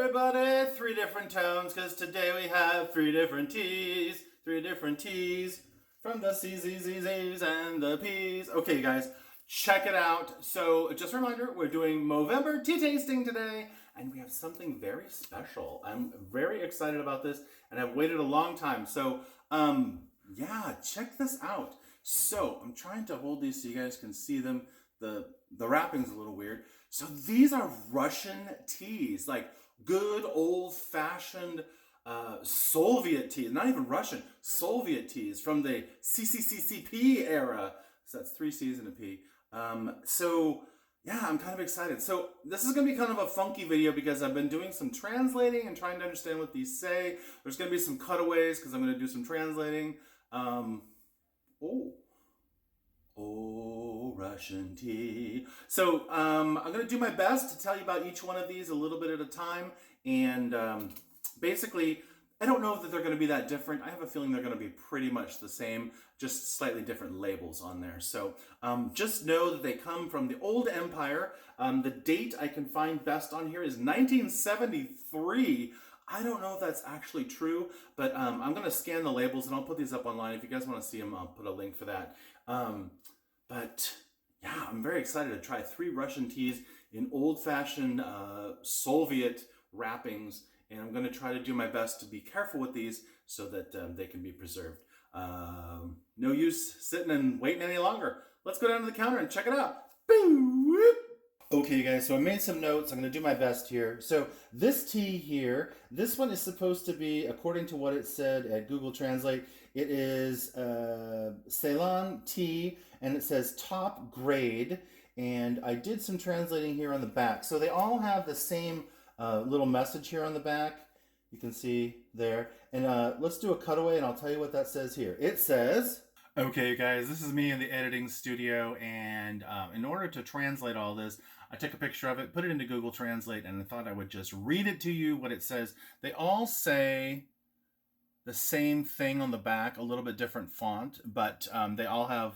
everybody, three different tones, because today we have three different teas from the C's, Z's, Z's, and the P's. Okay, guys, check it out. So, just a reminder, we're doing Movember tea tasting today, and we have something very special. I'm very excited about this, and I've waited a long time. So, yeah, check this out. So, I'm trying to hold these so you guys can see them. The wrapping's a little weird. So these are Russian teas, like good old-fashioned Soviet teas, not even Russian, Soviet teas from the CCCCP era. So that's three C's and a P. So yeah, I'm kind of excited. So this is going to be kind of a funky video because I've been doing some translating and trying to understand what these say. There's going to be some cutaways because I'm going to do some translating. Oh, Russian tea. So I'm going to do my best to tell you about each one of these a little bit at a time. And basically, I don't know that they're going to be that different. I have a feeling they're going to be pretty much the same, just slightly different labels on there. So just know that they come from the old empire. The date I can find best on here is 1973. I don't know if that's actually true, but I'm going to scan the labels and I'll put these up online. If you guys want to see them, I'll put a link for that. But yeah, I'm very excited to try three Russian teas in old-fashioned Soviet wrappings, and I'm going to try to do my best to be careful with these so that they can be preserved. No use sitting and waiting any longer. Let's go down to the counter and check it out. Okay, guys, so I made some notes. I'm going to do my best here. So this tea here, this one is supposed to be, according to what it said at Google Translate, it is Ceylon tea, and it says top grade. And I did some translating here on the back. So they all have the same little message here on the back. You can see there. And let's do a cutaway, and I'll tell you what that says here. It says... Okay, guys, this is me in the editing studio, and in order to translate all this, I took a picture of it, put it into Google Translate, and I thought I would just read it to you, what it says. They all say the same thing on the back, a little bit different font, but they all have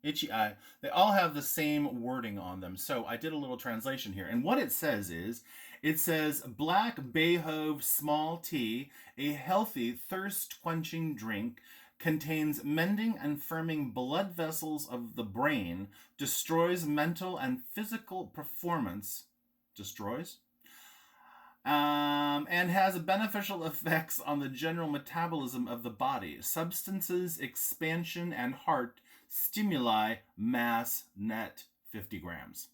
itchy eye. They all have the same wording on them, so I did a little translation here. And what it says is, it says, Black Behove Small Tea, a healthy, thirst-quenching drink, contains mending and firming blood vessels of the brain, destroys mental and physical performance, and has beneficial effects on the general metabolism of the body, substances, expansion, and heart stimuli, mass, net 50 grams.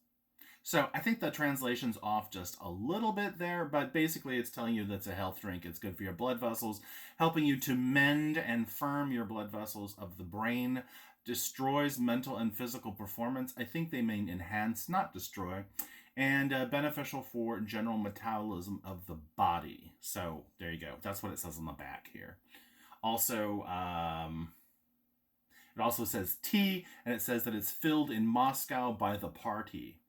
So I think the translation's off just a little bit there, but basically it's telling you that's a health drink. It's good for your blood vessels, helping you to mend and firm your blood vessels of the brain, destroys mental and physical performance. I think they mean enhance, not destroy, and beneficial for general metabolism of the body. So there you go. That's what it says on the back here. Also, it also says tea, and it says that it's filled in Moscow by the party.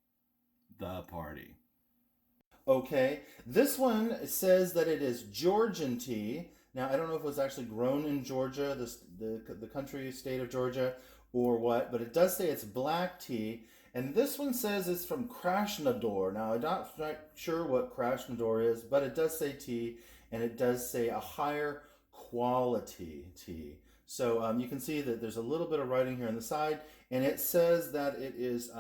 Okay, this one says that it is Georgian tea. Now, I don't know if it was actually grown in Georgia, the country, state of Georgia, or what, but it does say it's black tea. And this one says it's from Krasnodar. Now, I'm not sure what Krasnodar is, but it does say tea, and it does say a higher quality tea. So you can see that there's a little bit of writing here on the side, and it says that it is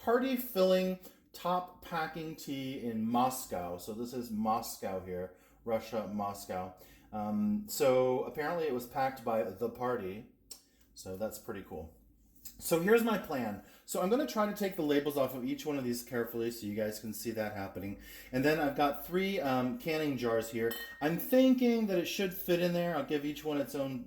party filling top packing tea in Moscow. So this is Moscow here, Russia, Moscow. So apparently it was packed by the party. So that's pretty cool. So here's my plan. So I'm going to try to take the labels off of each one of these carefully so you guys can see that happening. And then I've got three canning jars here. I'm thinking that it should fit in there. I'll give each one its own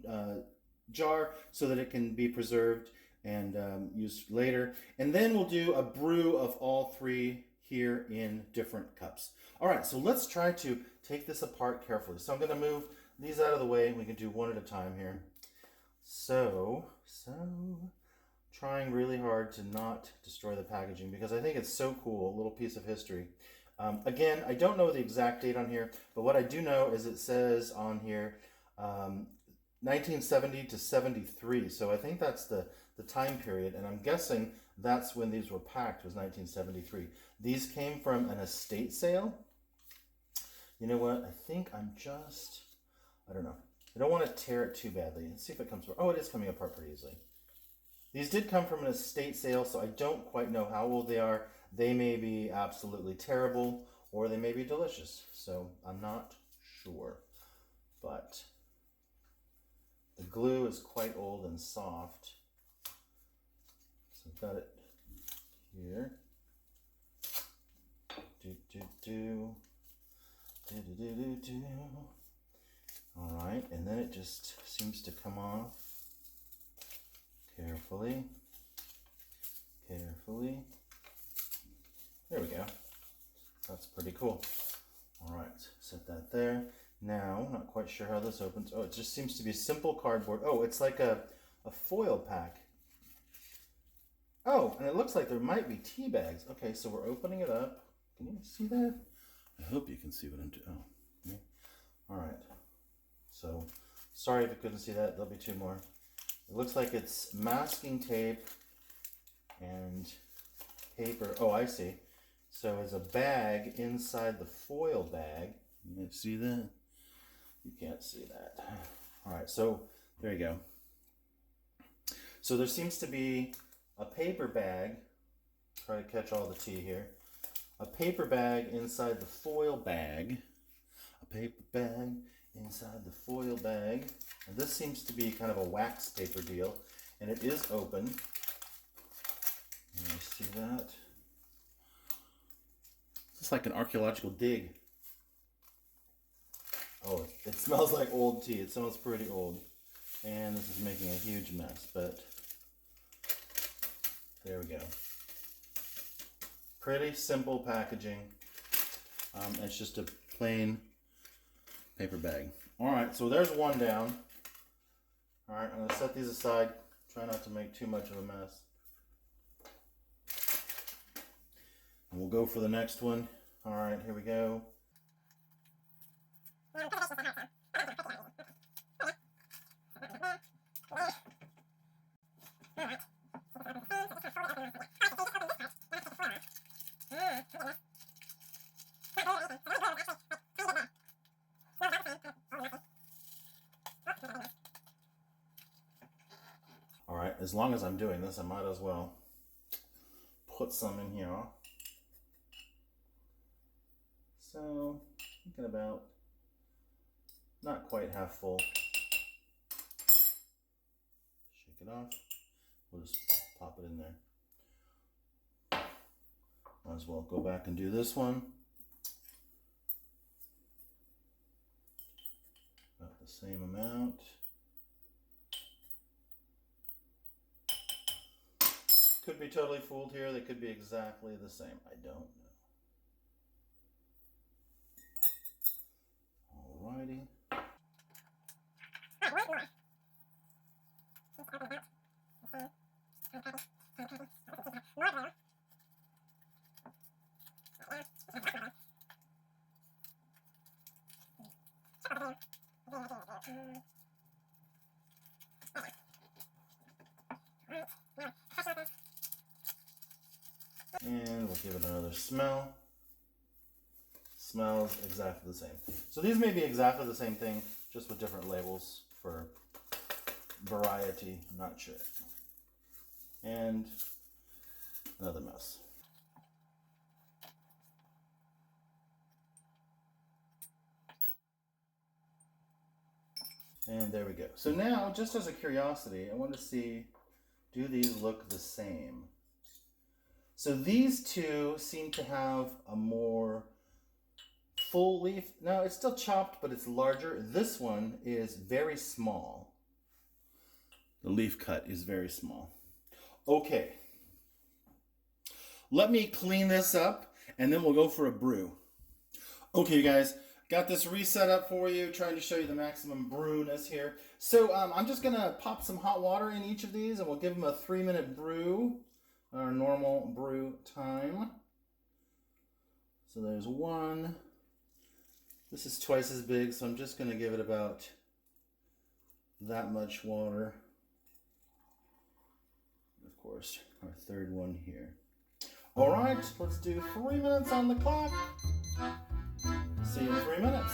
jar so that it can be preserved and used later. And then we'll do a brew of all three here in different cups. All right, so let's try to take this apart carefully. So I'm going to move these out of the way and we can do one at a time here. So trying really hard to not destroy the packaging because I think it's so cool, a little piece of history. Again, I don't know the exact date on here, but what I do know is it says on here 1970 to 73. So I think that's the time period, and I'm guessing that's when these were packed, was 1973. These came from an estate sale. You know what? I think I'm just, I don't know. I don't want to tear it too badly. Let's see if it comes apart. Oh, it is coming apart pretty easily. These did come from an estate sale, so I don't quite know how old they are. They may be absolutely terrible, or they may be delicious. So I'm not sure. But the glue is quite old and soft. So I've got it here. All right, and then it just seems to come off carefully. There we go. That's pretty cool. All right, set that there. Now, not quite sure how this opens. Oh, it just seems to be simple cardboard. Oh, it's like a foil pack. Oh, and it looks like there might be tea bags. Okay, so we're opening it up. Can you see that? I hope you can see what I'm doing. Oh, yeah. All right. So, sorry if you couldn't see that. There'll be two more. It looks like it's masking tape and paper. Oh, I see. So it's a bag inside the foil bag. You can see that? You can't see that. All right, so there you go. So there seems to be a paper bag. Try to catch all the tea here. A paper bag inside the foil bag. A paper bag inside the foil bag. And this seems to be kind of a wax paper deal. And it is open. You see that? It's like an archaeological dig. Oh, it smells like old tea. It smells pretty old. And this is making a huge mess, but there we go. Pretty simple packaging. It's just a plain paper bag. All right, so there's one down. All right, I'm gonna set these aside. Try not to make too much of a mess. And we'll go for the next one. All right, here we go. All right, as long as I'm doing this, I might as well put some in here. So, thinking about not quite half full. Shake it off. We'll just pop it in there. Might as well go back and do this one. About the same amount. Could be totally fooled here. They could be exactly the same. I don't know. Alrighty. And we'll give it another smell. Smells exactly the same. So these may be exactly the same thing, just with different labels for variety. I'm not sure. And another mess. And there we go. So now, just as a curiosity, I want to see, do these look the same? So these two seem to have a more full leaf. No, it's still chopped, but it's larger. This one is very small. The leaf cut is very small. Okay. Let me clean this up, and then we'll go for a brew. Okay, you guys. Got this reset up for you, trying to show you the maximum brewness here. So I'm just going to pop some hot water in each of these, and we'll give them a 3-minute brew, our normal brew time. So there's one. This is twice as big, so I'm just going to give it about that much water. Of course, our third one here. All right, let's do 3 minutes on the clock. See you in 3 minutes.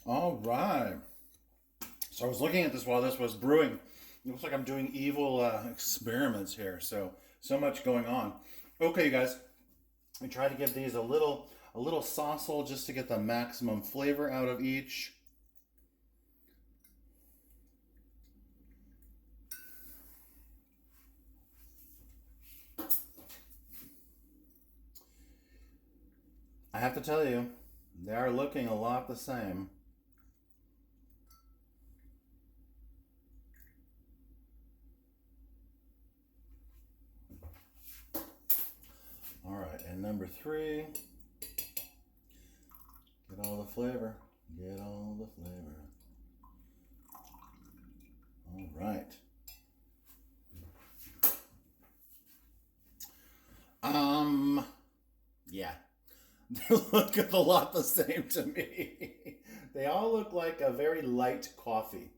All right. So I was looking at this while this was brewing. It looks like I'm doing evil experiments here. So much going on. Okay, you guys. I try to give these a little sauceful just to get the maximum flavor out of each. I have to tell you, they are looking a lot the same. All right, and number 3, get all the flavor. Get all the flavor. All right. Yeah. They look a lot the same to me. They all look like a very light coffee.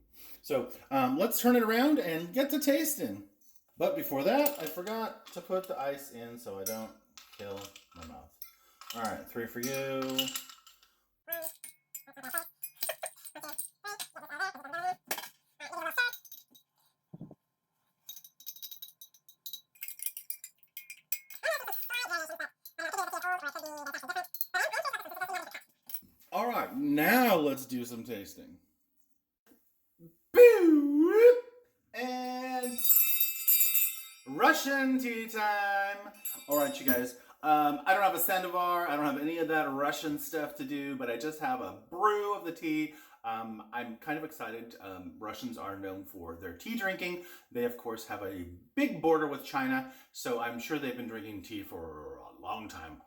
So let's turn it around and get to tasting. But before that, I forgot to put the ice in so I don't kill my mouth. All right, 3 for you. All right, now let's do some tasting. And Russian tea time. All right, you guys. I don't have a Sandovar. I don't have any of that Russian stuff to do, but I just have a brew of the tea. I'm kind of excited. Russians are known for their tea drinking. They, of course, have a big border with China, so I'm sure they've been drinking tea for a long time.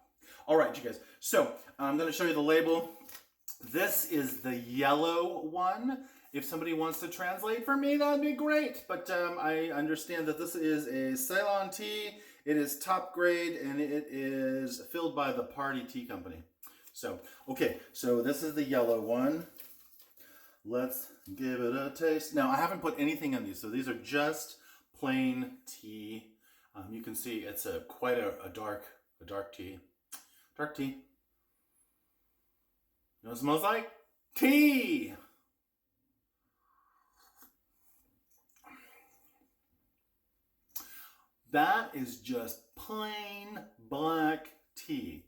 All right, you guys. So I'm going to show you the label. This is the yellow one. If somebody wants to translate for me, that'd be great. But I understand that this is a Ceylon tea. It is top grade, and it is filled by the Party Tea Company. So, okay, so this is the yellow one. Let's give it a taste. Now, I haven't put anything in these, so these are just plain tea. You can see it's quite a dark tea. Dark tea. You know what it smells like? Tea! That is just plain black tea.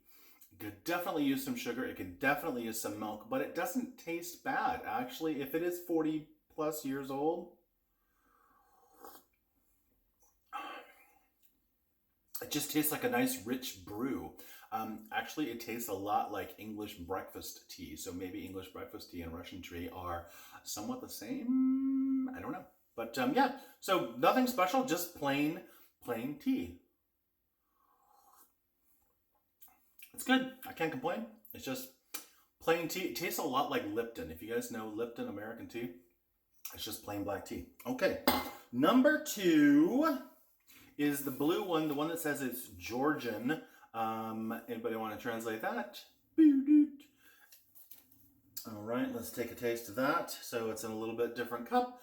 You could definitely use some sugar. It could definitely use some milk, but it doesn't taste bad. Actually, if it is 40 plus years old, it just tastes like a nice rich brew. Actually, it tastes a lot like English breakfast tea. So maybe English breakfast tea and Russian tea are somewhat the same. I don't know. But yeah, so nothing special, just plain tea. It's good. I can't complain. It's just plain tea. It tastes a lot like Lipton. If you guys know Lipton American tea, it's just plain black tea. Okay, number 2 is the blue one, the one that says it's Georgian. Anybody want to translate that? All right, let's take a taste of that. So it's in a little bit different cup.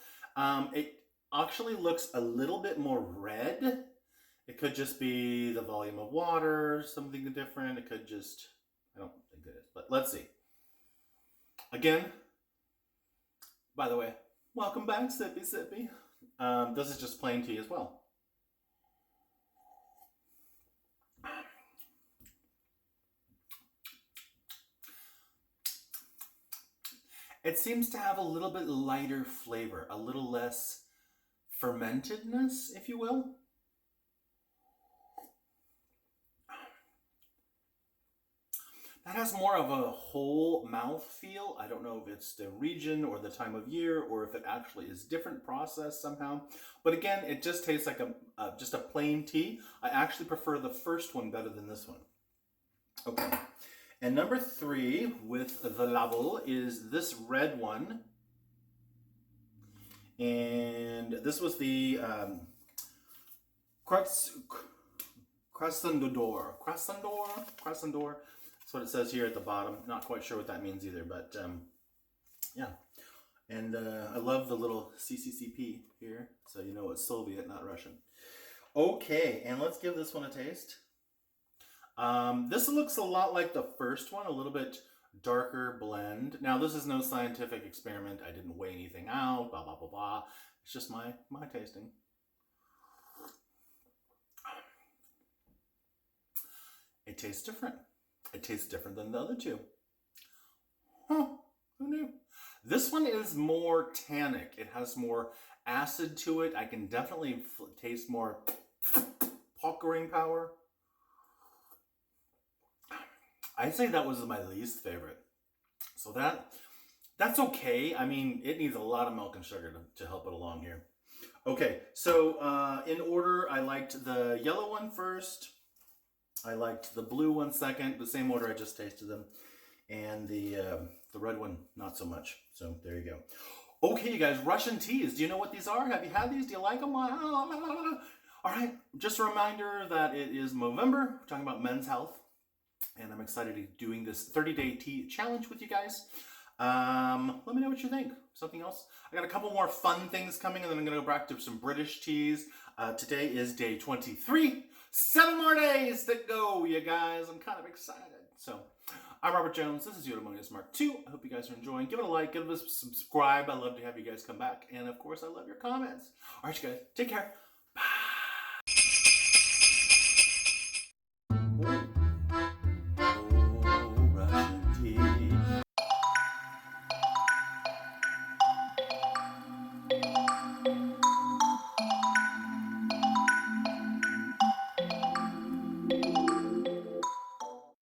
It actually looks a little bit more red. It could just be the volume of water, something different. It could just, I don't think it is, but let's see. Again, by the way, welcome back, Sippy Sippy. This is just plain tea as well. It seems to have a little bit lighter flavor, a little less fermentedness, if you will. That has more of a whole mouth feel. I don't know if it's the region or the time of year or if it actually is different process somehow. But again, it just tastes like just a plain tea. I actually prefer the first one better than this one. Okay. And number 3 with the label is this red one. And this was the Crescendor. That's what it says here at the bottom. Not quite sure what that means either, but yeah. And I love the little CCCP here, so you know it's Soviet, not Russian. Okay, and let's give this one a taste. This looks a lot like the first one, a little bit darker blend. Now, this is no scientific experiment. I didn't weigh anything out, blah, blah, blah, blah. It's just my tasting. It tastes different. It tastes different than the other two. Huh, who knew? This one is more tannic. It has more acid to it. I can definitely taste more puckering power. I'd say that was my least favorite. So that's okay. I mean, it needs a lot of milk and sugar to help it along here. Okay, so in order, I liked the yellow one first. I liked the blue one second, the same order I just tasted them. And the red one, not so much. So there you go. Okay, you guys, Russian teas. Do you know what these are? Have you had these? Do you like them? All right, just a reminder that it is Movember. We're talking about men's health. And I'm excited to be doing this 30-day tea challenge with you guys. Let me know what you think. Something else? I got a couple more fun things coming, and then I'm going to go back to some British teas. Today is day 23. 7 more days to go, you guys. I'm kind of excited. So, I'm Robert Jones. This is Eudaemonius Mark II. I hope you guys are enjoying. Give it a like. Give it a subscribe. I love to have you guys come back. And, of course, I love your comments. All right, you guys. Take care.